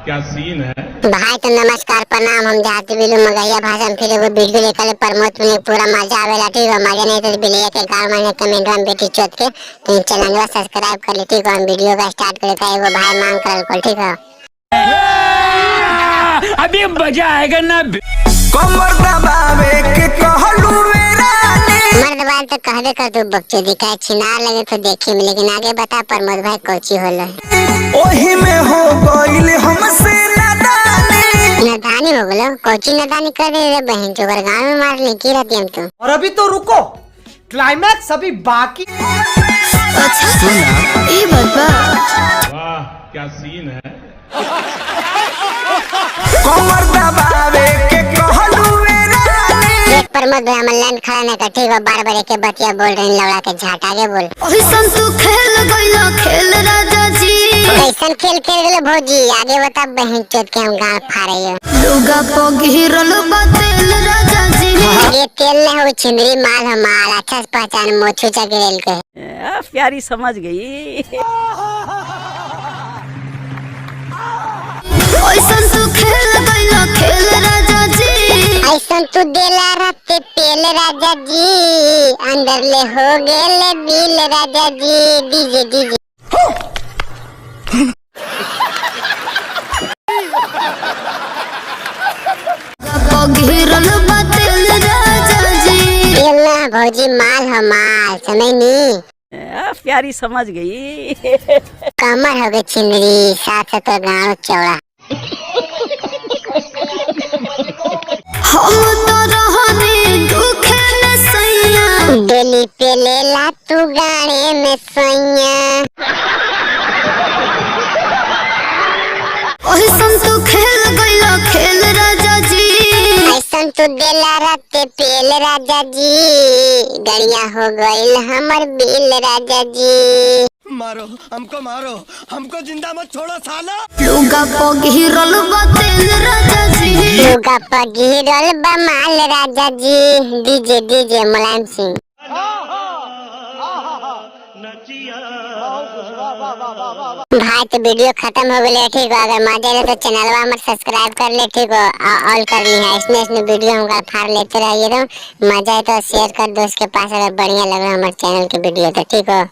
क्या सीन है भाई तो नमस्कार प्रणाम। हम जाते बिलू मगैया भाषा में फिर एगो वीडियो लेकर प्रमोट में पूरा मजा आवेला। ठीक है, मजा नहीं तो बिलिया के गाँव में कमेंट में बेटी चोट के तो चैनल सब्सक्राइब कर ले। ठीक है, हम वीडियो का स्टार्ट करे एगो भाई मांग कर। ठीक है, अभी मजा आएगा ना। कमर दबावे के कहलू मर्द बाल तो कहबे कर तू बच्चे दिखाए छिना लगे तो देखे में, लेकिन आगे बता प्रमोद भाई कोची होला ओही में हो गइल हमसे नादानी हो गलो। कोची नादानी कर रे बहन चोकर गांव में मार ली की रहती हम तो। और अभी तो रुको, क्लाइमैक्स अभी बाकी। अच्छा सुना ये बाबा, वाह क्या सीन है कमर दबावे के कहलू प्रमोद भाई हमारे लाइन खड़ा नहीं कर। ठीक है, बार बार के बतिया बोल रहे लौड़ा के झाट आगे बोल। ओहिसन तू खेल गइला खेल राजा जी, कैसन खेल खेल गए भौजी आगे बता बहन चोद के हम गाँव फाड़े लुगा पो घिरल बातेल राजा जी। ये तेल नहीं हो छिंदरी माल हो माल अच्छा से पहचान मोछू चगरेल के प्यारी समझ गई। ओहिसन तू खेल गइला खेल राजा जी, ऐसन तू देला रते पेल राजा जी, अंदर ले हो गेले बिल राजा जी। डीजे डीजे पो घिरल बातेल राजा जी। तेल ना भौजी माल हो माल समझ नी प्यारी समझ गई। कमर हो गई छिंदरी साथ तो गाँव चौड़ा। हम तो रहने दुखे में सैया, डेली पे लेला तू गाने में सैया। ओहिसन तू खेल गइला खेल राजा जी, ऐसन तू देला रते पेल राजा जी, गड़िया हो गइल हमर बिल राजा जी। मारो हमको जिंदा मत छोड़ो साला। लुगा पो घिरल बातेल राजा जी। लुगा पगिरल बमाल राजा जी। डीजे डीजे मुलायम सिंह भाई तो वीडियो खत्म हो गया। ठीक है, अगर मजा आए तो चैनल हमारे सब्सक्राइब कर ले। ठीक है, ऑल कर ली है इसने वीडियो हम फाड़ लेते रहिए। तो मजा आए तो शेयर कर दोस्त के पास, अगर बढ़िया लगा हमारे चैनल की वीडियो तो। ठीक है।